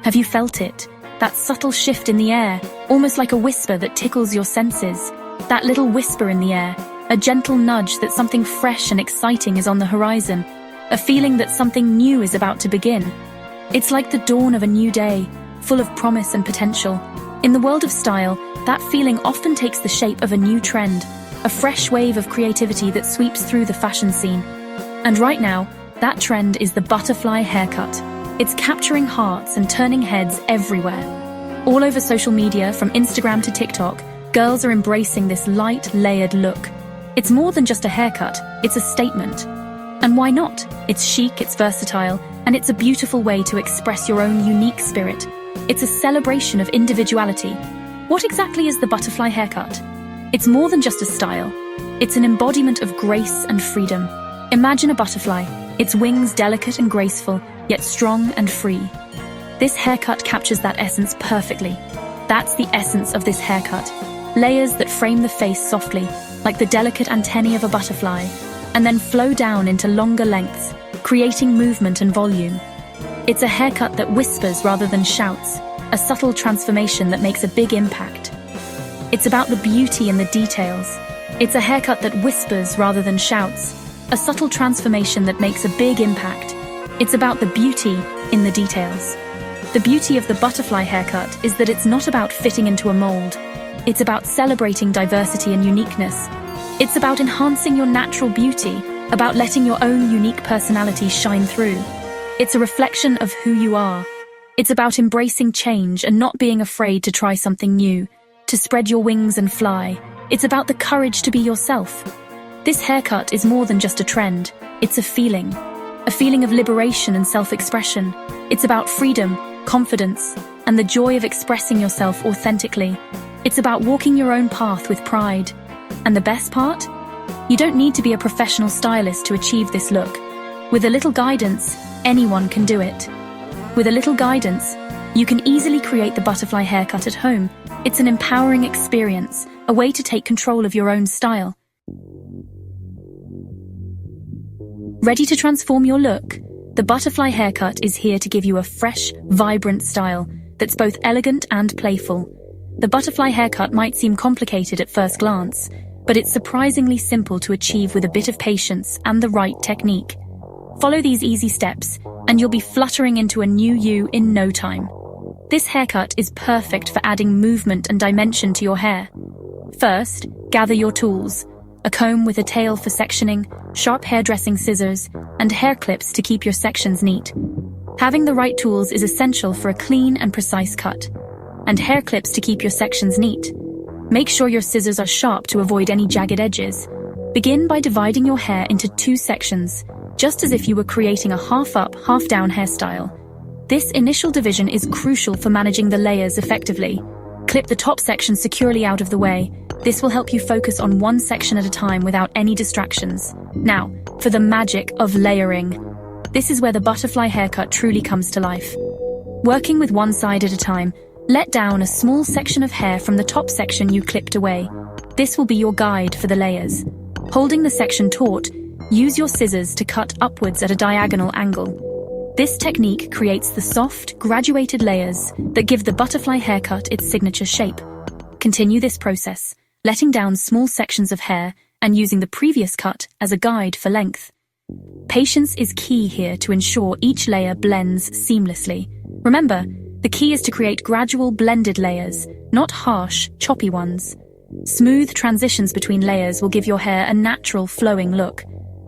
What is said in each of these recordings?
Have you felt it? That subtle shift in the air, almost like a whisper that tickles your senses. That little whisper in the air, a gentle nudge that something fresh and exciting is on the horizon, a feeling that something new is about to begin. It's like the dawn of a new day, full of promise and potential. In the world of style, that feeling often takes the shape of a new trend, a fresh wave of creativity that sweeps through the fashion scene. And right now, that trend is the butterfly haircut. It's capturing hearts and turning heads everywhere. All over social media, from Instagram to TikTok, girls are embracing this light, layered look. It's more than just a haircut, it's a statement. And why not? It's chic, it's versatile, and it's a beautiful way to express your own unique spirit. It's a celebration of individuality. What exactly is the butterfly haircut? It's more than just a style. It's an embodiment of grace and freedom. Imagine a butterfly, its wings delicate and graceful, yet strong and free. This haircut captures that essence perfectly. That's the essence of this haircut. Layers that frame the face softly, like the delicate antennae of a butterfly, and then flow down into longer lengths, creating movement and volume. It's a haircut that whispers rather than shouts, a subtle transformation that makes a big impact. It's about the beauty in the details. It's a haircut that whispers rather than shouts, a subtle transformation that makes a big impact. It's about the beauty in the details. The beauty of the butterfly haircut is that it's not about fitting into a mold. It's about celebrating diversity and uniqueness. It's about enhancing your natural beauty, about letting your own unique personality shine through. It's a reflection of who you are. It's about embracing change and not being afraid to try something new, to spread your wings and fly. It's about the courage to be yourself. This haircut is more than just a trend. It's a feeling of liberation and self-expression. It's about freedom, confidence, and the joy of expressing yourself authentically. It's about walking your own path with pride. And the best part? You don't need to be a professional stylist to achieve this look. With a little guidance, anyone can do it. With a little guidance, you can easily create the butterfly haircut at home. It's an empowering experience, a way to take control of your own style. Ready to transform your look? The butterfly haircut is here to give you a fresh, vibrant style that's both elegant and playful. The butterfly haircut might seem complicated at first glance, but it's surprisingly simple to achieve with a bit of patience and the right technique. Follow these easy steps, and you'll be fluttering into a new you in no time. This haircut is perfect for adding movement and dimension to your hair. First, gather your tools: a comb with a tail for sectioning, sharp hairdressing scissors, and hair clips to keep your sections neat. Having the right tools is essential for a clean and precise cut, and hair clips to keep your sections neat. Make sure your scissors are sharp to avoid any jagged edges. Begin by dividing your hair into 2 sections, just as if you were creating a half-up, half-down hairstyle. This initial division is crucial for managing the layers effectively. Clip the top section securely out of the way. This will help you focus on one section at a time without any distractions. Now, for the magic of layering. This is where the butterfly haircut truly comes to life. Working with one side at a time, let down a small section of hair from the top section you clipped away. This will be your guide for the layers. Holding the section taut, use your scissors to cut upwards at a diagonal angle. This technique creates the soft, graduated layers that give the butterfly haircut its signature shape. Continue this process, letting down small sections of hair and using the previous cut as a guide for length. Patience is key here to ensure each layer blends seamlessly. Remember, the key is to create gradual, blended layers, not harsh, choppy ones. Smooth transitions between layers will give your hair a natural, flowing look.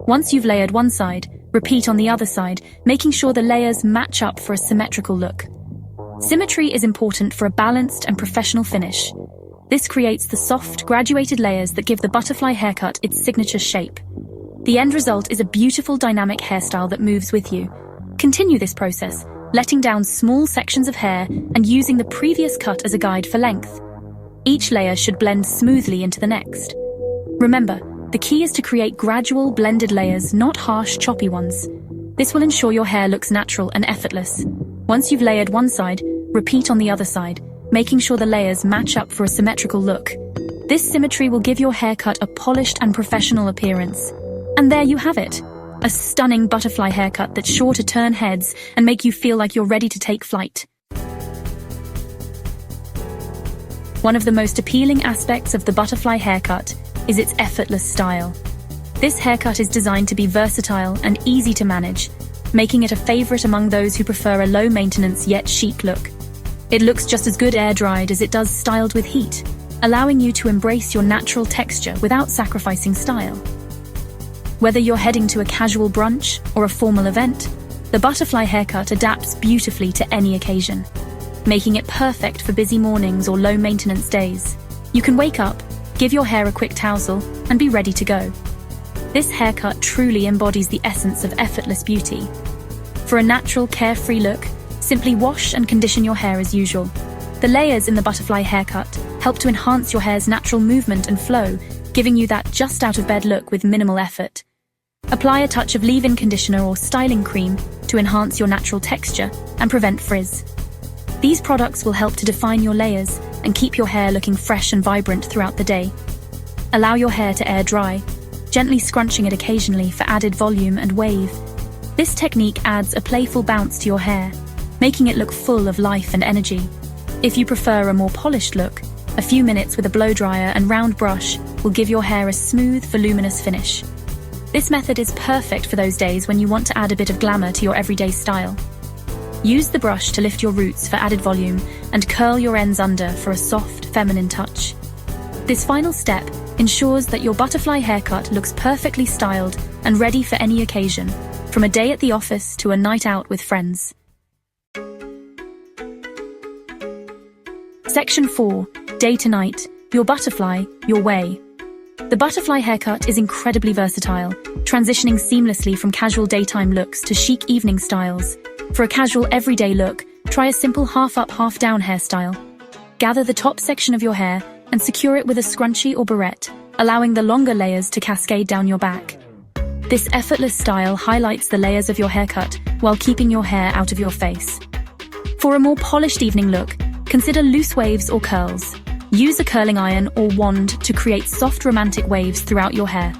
Once you've layered one side, repeat on the other side, making sure the layers match up for a symmetrical look. Symmetry is important for a balanced and professional finish. This creates the soft, graduated layers that give the butterfly haircut its signature shape. The end result is a beautiful, dynamic hairstyle that moves with you. Continue this process, letting down small sections of hair and using the previous cut as a guide for length. Each layer should blend smoothly into the next. Remember, the key is to create gradual, blended layers, not harsh, choppy ones. This will ensure your hair looks natural and effortless. Once you've layered one side, repeat on the other side, making sure the layers match up for a symmetrical look. This symmetry will give your haircut a polished and professional appearance. And there you have it. A stunning butterfly haircut that's sure to turn heads and make you feel like you're ready to take flight. One of the most appealing aspects of the butterfly haircut is its effortless style. This haircut is designed to be versatile and easy to manage, making it a favorite among those who prefer a low-maintenance yet chic look. It looks just as good air-dried as it does styled with heat, allowing you to embrace your natural texture without sacrificing style. Whether you're heading to a casual brunch or a formal event, the butterfly haircut adapts beautifully to any occasion, making it perfect for busy mornings or low-maintenance days. You can wake up, give your hair a quick tousle, and be ready to go. This haircut truly embodies the essence of effortless beauty. For a natural, carefree look, simply wash and condition your hair as usual. The layers in the butterfly haircut help to enhance your hair's natural movement and flow, giving you that just-out-of-bed look with minimal effort. Apply a touch of leave-in conditioner or styling cream to enhance your natural texture and prevent frizz. These products will help to define your layers and keep your hair looking fresh and vibrant throughout the day. Allow your hair to air dry, gently scrunching it occasionally for added volume and wave. This technique adds a playful bounce to your hair, making it look full of life and energy. If you prefer a more polished look, a few minutes with a blow dryer and round brush will give your hair a smooth, voluminous finish. This method is perfect for those days when you want to add a bit of glamour to your everyday style. Use the brush to lift your roots for added volume and curl your ends under for a soft, feminine touch. This final step ensures that your butterfly haircut looks perfectly styled and ready for any occasion, from a day at the office to a night out with friends. Section 4. Day to night. Your butterfly, your way. The butterfly haircut is incredibly versatile, transitioning seamlessly from casual daytime looks to chic evening styles. For a casual everyday look, try a simple half-up, half-down hairstyle. Gather the top section of your hair and secure it with a scrunchie or barrette, allowing the longer layers to cascade down your back. This effortless style highlights the layers of your haircut while keeping your hair out of your face. For a more polished evening look, consider loose waves or curls. Use a curling iron or wand to create soft romantic waves throughout your hair.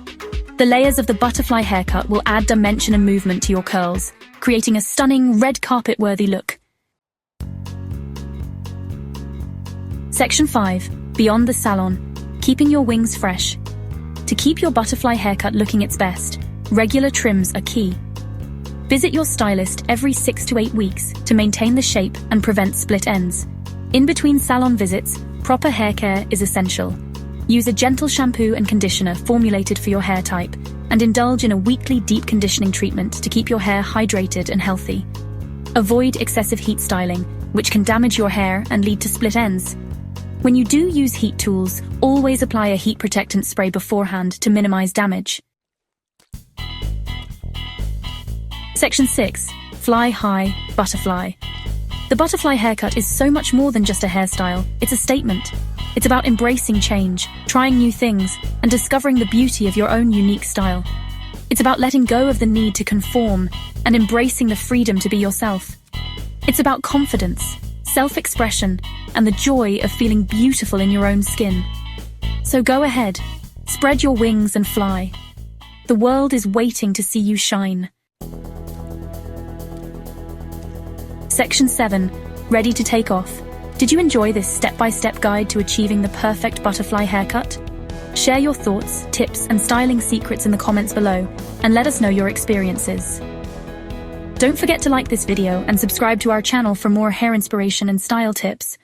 The layers of the butterfly haircut will add dimension and movement to your curls, creating a stunning red carpet-worthy look. Section 5. Beyond the salon. Keeping your wings fresh. To keep your butterfly haircut looking its best, regular trims are key. Visit your stylist every 6 to 8 weeks to maintain the shape and prevent split ends. In between salon visits, proper hair care is essential. Use a gentle shampoo and conditioner formulated for your hair type, and indulge in a weekly deep conditioning treatment to keep your hair hydrated and healthy. Avoid excessive heat styling, which can damage your hair and lead to split ends. When you do use heat tools, always apply a heat protectant spray beforehand to minimize damage. Section 6. Fly high, butterfly. The butterfly haircut is so much more than just a hairstyle, it's a statement. It's about embracing change, trying new things, and discovering the beauty of your own unique style. It's about letting go of the need to conform and embracing the freedom to be yourself. It's about confidence, self-expression, and the joy of feeling beautiful in your own skin. So go ahead, spread your wings and fly. The world is waiting to see you shine. Section 7. Ready to take off. Did you enjoy this step-by-step guide to achieving the perfect butterfly haircut? Share your thoughts, tips, and styling secrets in the comments below, and let us know your experiences. Don't forget to like this video and subscribe to our channel for more hair inspiration and style tips.